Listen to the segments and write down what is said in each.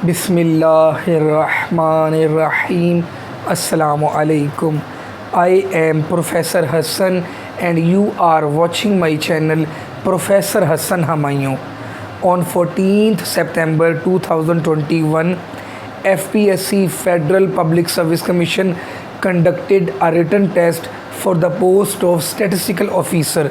Bismillahirrahmanirrahim. Assalamu alaikum. I am Professor Hassan and you are watching my channel Professor Hassan Hamayon. On 14th September 2021, FPSC Federal Public Service Commission conducted a written test for the post of statistical officer.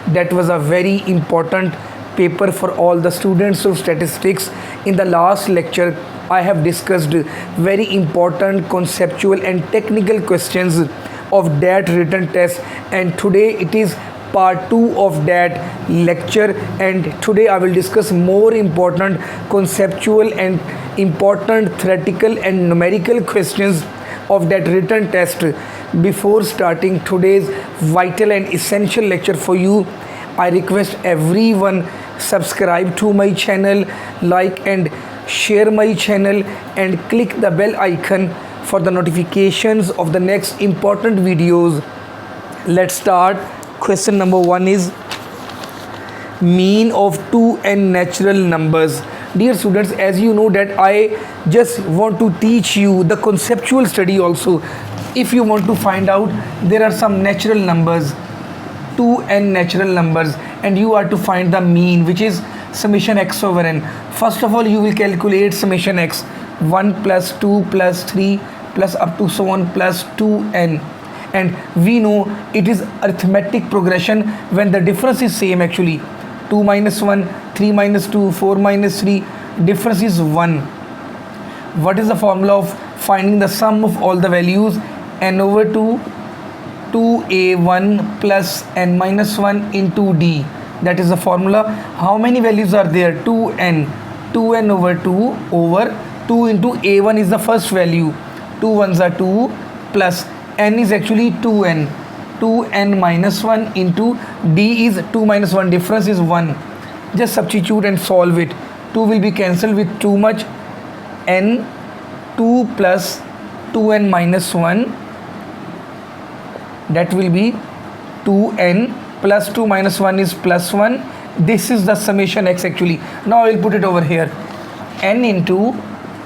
That was a very important paper for all the students of statistics. In the last lecture, I have discussed very important conceptual and technical questions of that written test, and today it is part 2 of that lecture, and today I will discuss more important conceptual and important theoretical and numerical questions of that written test. Before starting today's vital and essential lecture for you, I request everyone subscribe to my channel, like and share my channel, and click the bell icon for the notifications of the next important videos. Let's start. Question number 1 is mean of two n natural numbers. Dear students, as you know that I just want to teach you the conceptual study also. If you want to find out, there are some natural numbers, 2n natural numbers, and you are to find the mean, which is summation x over n. First of all, you will calculate summation x, 1 plus 2 plus 3 plus up to so on plus 2n, and we know it is arithmetic progression when the difference is same. Actually 2 minus 1, 3 minus 2, 4 minus 3, difference is 1. What is the formula of finding the sum of all the values? N over 2 2a1 plus n minus 1 into d. That is the formula. How many values are there? 2n. 2n over 2 over 2 into a1 is the first value. 2 ones are 2 plus n is actually 2n. 2n minus 1 into d is 2 minus 1. Difference is 1. Just substitute and solve it. 2 will be cancelled with too much. n 2 plus 2n minus 1, that will be 2n plus 2 minus 1 is plus 1. This is the summation x actually. Now I will put it over here. N into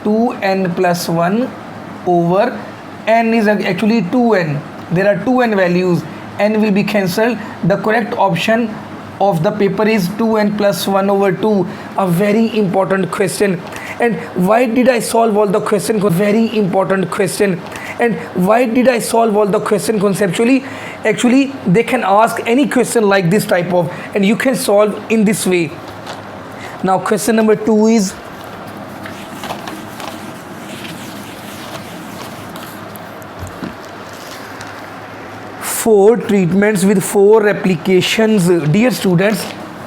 2n plus 1 over n is actually 2n. There are 2n values. N will be cancelled. The correct option of the paper is 2n plus 1 over 2. A very important question. And why did I solve all the question? Very important question. And why did I solve all the question conceptually? Actually, they can ask any question like this type of, and you can solve in this way. Now question number 2 is four treatments with 4 replications. Dear students,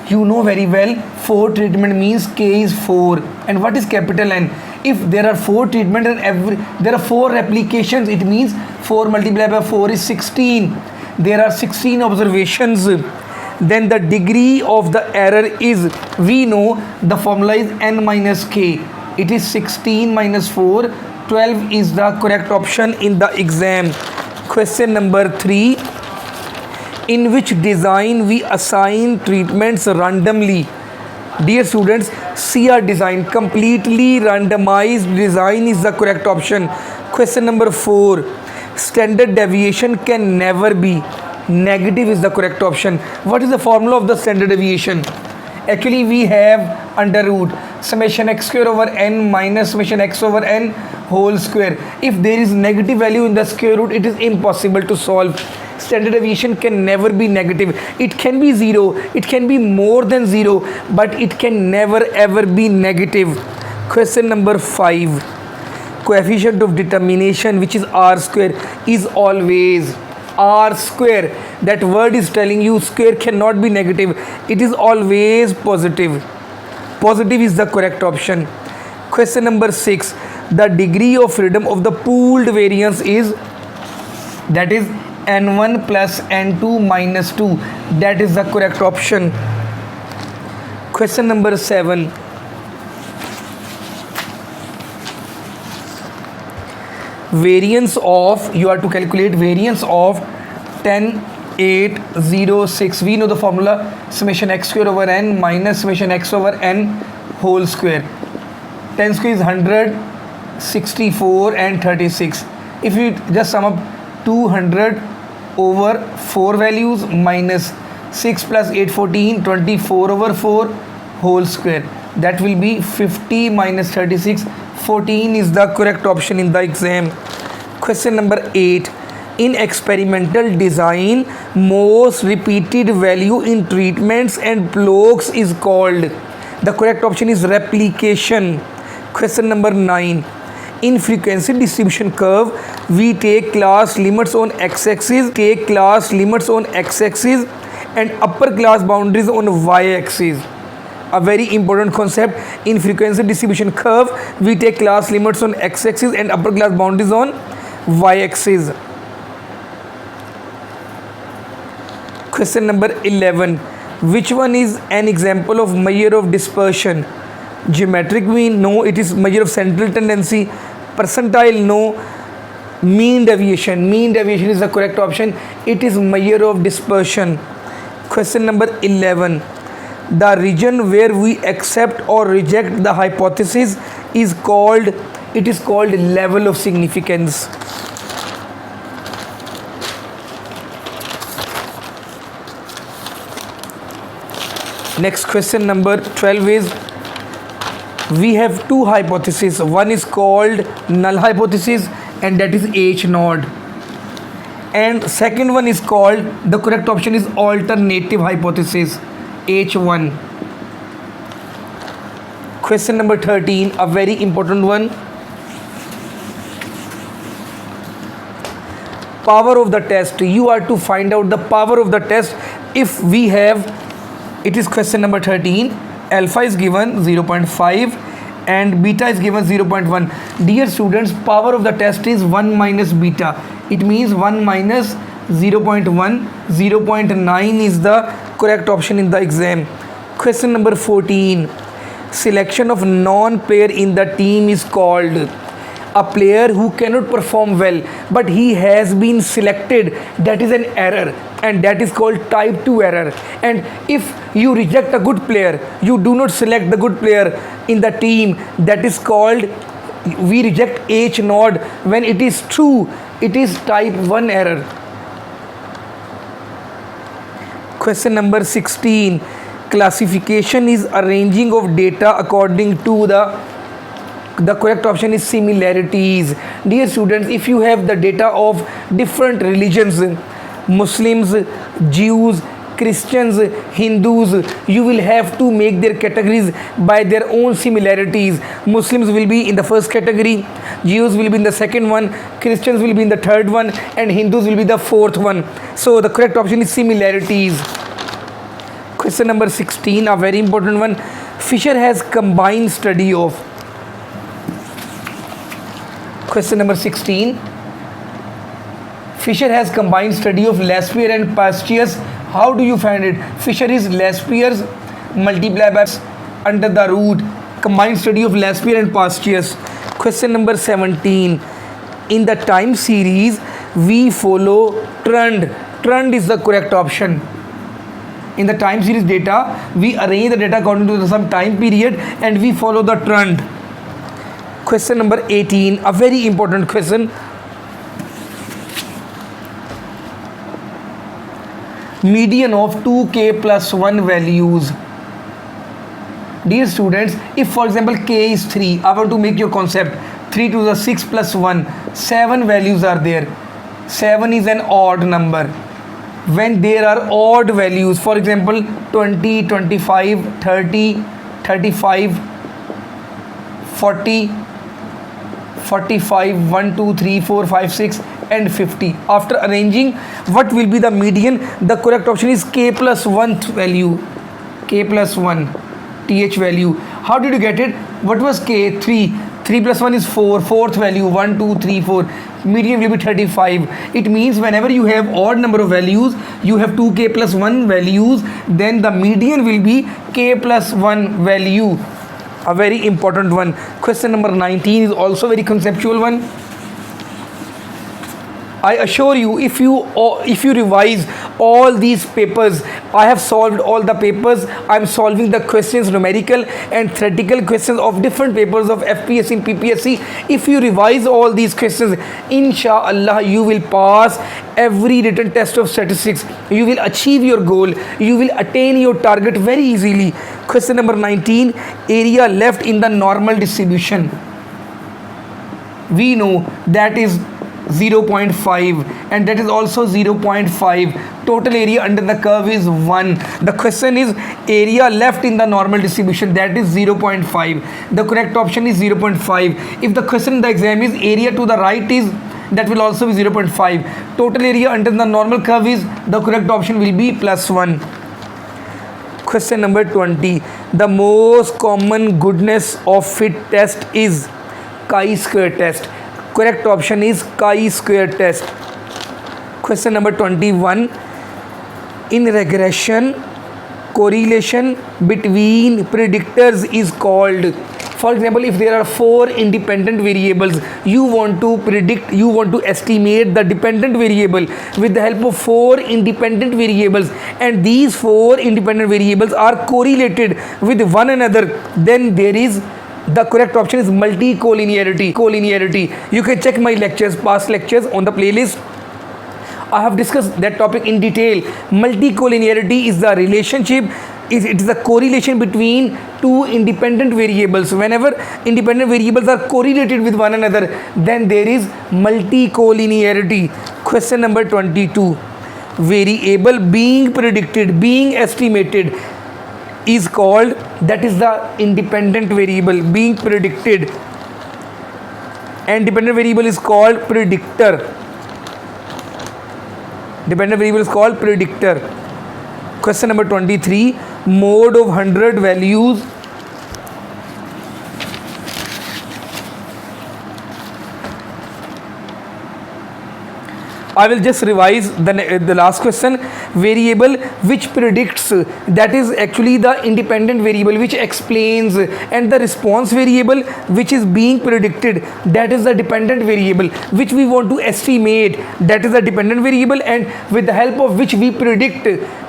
you know very well 4 treatment means k is 4, and what is capital N? If there are 4 treatment and there are 4 replications, it means 4 multiplied by 4 is 16. There are 16 observations. Then the degree of the error is, we know the formula is n minus k. It is 16 minus 4. 12 is the correct option in the exam. Question number 3. In which design we assign treatments randomly? Dear students, CR design, completely randomized design is the correct option. Question number 4. Standard deviation can never be negative is the correct option. What is the formula of the standard deviation? Actually, we have under root summation x square over n minus summation x over n whole square. If there is negative value in the square root, it is impossible to solve. Standard deviation can never be negative. It can be 0, it can be more than 0, but it can never ever be negative. Question number 5. Coefficient of determination, which is r square, is always r square. That word is telling you square cannot be negative. It is always positive. Positive is the correct option. Question number 6. The degree of freedom of the pooled variance is, that is n1 plus n2 minus 2. That is the correct option. Question number 7. Variance of, you are to calculate variance of 10, 8, 0, 6. We know the formula, summation x square over n minus summation x over n whole square. 10 square is 100, 64 and 36. If you just sum up 200 over 4 values minus 6 plus 8 14, 24 over 4 whole square, that will be 50 minus 36. 14 is the correct option in the exam. Question number 8. In experimental design, most repeated value in treatments and blocks is called. The correct option is replication. Question number 9. In frequency distribution curve, we take class limits on x-axis, and upper class boundaries on y-axis. A very important concept. In frequency distribution curve, we take class limits on x-axis and upper class boundaries on y-axis. Question number 11. Which one is an example of measure of dispersion? Geometric mean? No, it is measure of central tendency. Percentile? No. Mean deviation is the correct option. It is measure of dispersion. Question number 11. The region where we accept or reject the hypothesis is called level of significance. Next, question number 12 is, we have two hypotheses. One is called null hypothesis, and that is H naught, and second one is called, the correct option is alternative hypothesis, H1. Question number 13, a very important one. Power of the test. You are to find out the power of the test. If we have, it is question number 13. Alpha is given 0.5 and beta is given 0.1. Dear students, power of the test is 1 minus beta. It means 1 minus 0.1. 0.9 is the correct option in the exam. Question number 14. Selection of non-player in the team is called. A player who cannot perform well but he has been selected, that is an error, and that is called type 2 error. And if you reject a good player, you do not select the good player in the team, that is called, we reject H naught. When it is true, it is type 1 error. Question number 16. Classification is arranging of data according to the correct option is similarities. Dear students, if you have the data of different religions, Muslims, Jews, Christians, Hindus, you will have to make their categories by their own similarities. Muslims will be in the first category, Jews will be in the second one, Christians will be in the third one, and Hindus will be the fourth one. So the correct option is similarities. Question number 16, a very important one. Fisher has combined study of. Question number 16. Fisher has combined study of Lespier and Pastius. How do you find it? Fisher is Lespier's multiplied by under the root. Combined study of Lespier and Pastius. Question number 17. In the time series, we follow trend. Trend is the correct option. In the time series data, we arrange the data according to some time period and we follow the trend. Question number 18, a very important question. Median of 2k plus 1 values. Dear students, if for example k is 3, I want to make your concept 3 to the 6 plus 1, 7 values are there. 7 is an odd number. When there are odd values, for example 20, 25, 30, 35, 40, 45, 1, 2, 3, 4, 5, 6 and 50. After arranging, what will be the median? The correct option is k plus 1 value. K plus 1 th value. How did you get it? What was k? 3. 3 plus 1 is 4. Fourth value 1, 2, 3, 4. Median will be 35. It means whenever you have odd number of values, you have 2k plus 1 values, then the median will be k plus 1 value. A very important one. Question number 19 is also very conceptual one. I assure you, if you revise all these papers. I have solved all the papers. I'm solving the questions, numerical and theoretical questions of different papers of FPSC and PPSC. If you revise all these questions, inshallah you will pass every written test of statistics. You will achieve your goal. You will attain your target very easily. Question number 19, area left in the normal distribution. We know that is 0.5 and that is also 0.5. Total area under the curve is 1. The question is area left in the normal distribution, that is 0.5. The correct option is 0.5. If the question in the exam is area to the right is, that will also be 0.5. Total area under the normal curve is, the correct option will be +1. Question number 20. The most common goodness of fit test is chi-square test. Correct option is chi-square test. Question number 21. In regression, correlation between predictors is called. For example, if there are 4 independent variables, you want to estimate the dependent variable with the help of 4 independent variables, and these 4 independent variables are correlated with one another, then there is, the correct option is multi-collinearity. You can check my lectures, past lectures on the playlist. I have discussed that topic in detail. Multi-collinearity is the relationship, it is the correlation between 2 independent variables. Whenever independent variables are correlated with one another, then there is multi-collinearity. Question number 22. Variable being predicted, being estimated is called, that is the independent variable being predicted, and dependent variable is called predictor. Dependent variable is called predictor. Question number 23. Mode of 100 values. I will just revise the last question. Variable which predicts, that is actually the independent variable which explains, and the response variable which is being predicted, that is the dependent variable which we want to estimate, that is the dependent variable, and with the help of which we predict,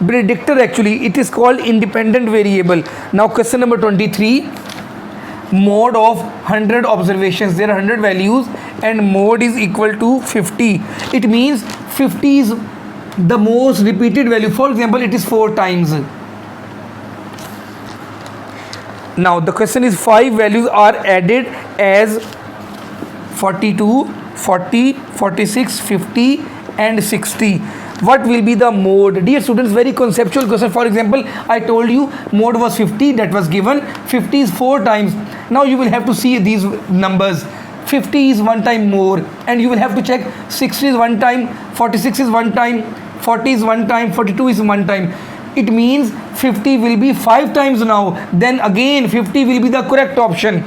predictor actually, it is called independent variable. Now question number 23. Mode of 100 observations, there are 100 values and mode is equal to 50. It means 50 is the most repeated value. For example, it is 4 times. Now the question is 5 values are added as 42, 40, 46, 50 and 60. What will be the mode? Dear students, very conceptual question. For example, I told you mode was 50, that was given. 50 is 4 times. Now you will have to see these numbers. 50 is 1 time more, and you will have to check 60 is 1 time, 46 is 1 time, 40 is 1 time, 42 is 1 time. It means 50 will be 5 times now. Then again 50 will be the correct option.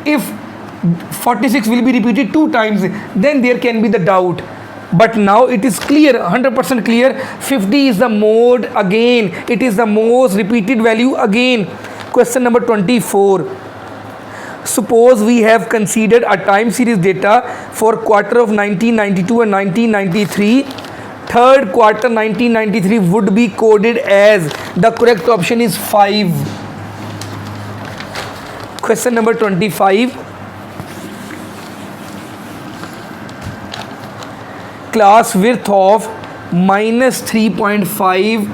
If 46 will be repeated 2 times, then there can be the doubt. But now it is clear, 100% clear, 50 is the mode again. It is the most repeated value again. Question number 24. Suppose we have considered a time series data for quarter of 1992 and 1993. Third quarter 1993 would be coded as, the correct option is 5. Question number 25. Class width of -3.5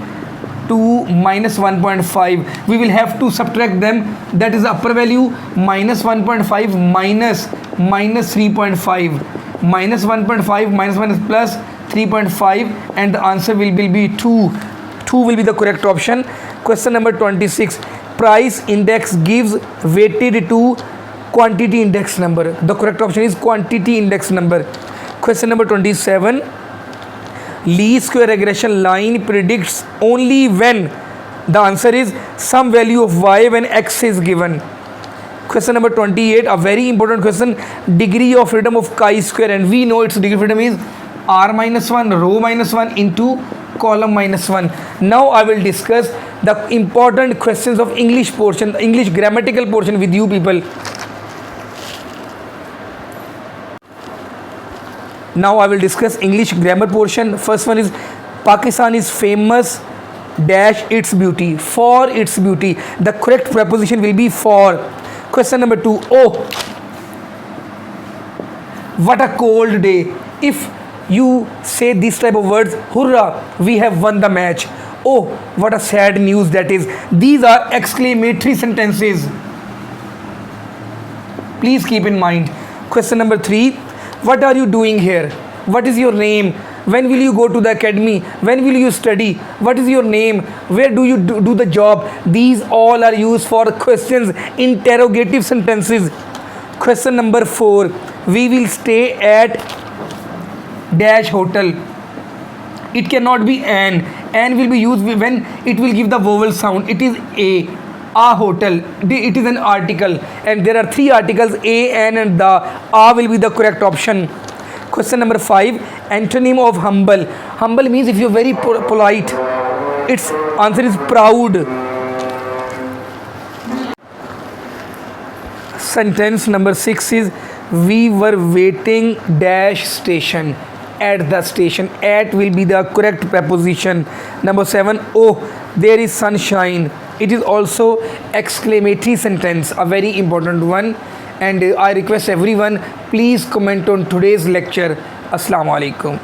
to -1.5. We will have to subtract them. That is the upper value, -1.5 minus -3.5. -1.5 minus 1 is plus 3.5, and the answer will be 2. 2 will be the correct option. Question number 26. Price index gives weighted to quantity index number. The correct option is quantity index number. Question number 27. Least square regression line predicts only when, the answer is some value of y when x is given. Question number 28, a very important question. Degree of freedom of chi-square, and we know its degree of freedom is r minus 1 rho minus 1 into column minus 1. Now I will discuss the important questions of English portion, English grammatical portion with you people. Now I will discuss English grammar portion. First one is Pakistan is famous dash its beauty, for its beauty. The correct preposition will be for. Question number 2. Oh, what a cold day. If you say this type of words, hurrah, we have won the match. Oh, what a sad news that is. These are exclamatory sentences. Please keep in mind. Question number 3. What are you doing here? What is your name? When will you go to the academy? When will you study? What is your name? Where do you do the job? These all are used for questions, interrogative sentences. Question number 4. We will stay at dash hotel. It cannot be an. An will be used when it will give the vowel sound. It is a hotel. It is an article, and there are 3 articles, a, an, and the. A will be the correct option. Question number 5. Antonym of humble. Humble means if you're very polite. Its answer is proud. Sentence number 6 is we were waiting dash station. At the station. At will be the correct preposition. Number 7. Oh, there is sunshine. It is also exclamatory sentence, a very important one. And I request everyone, please comment on today's lecture. Assalamu alaikum.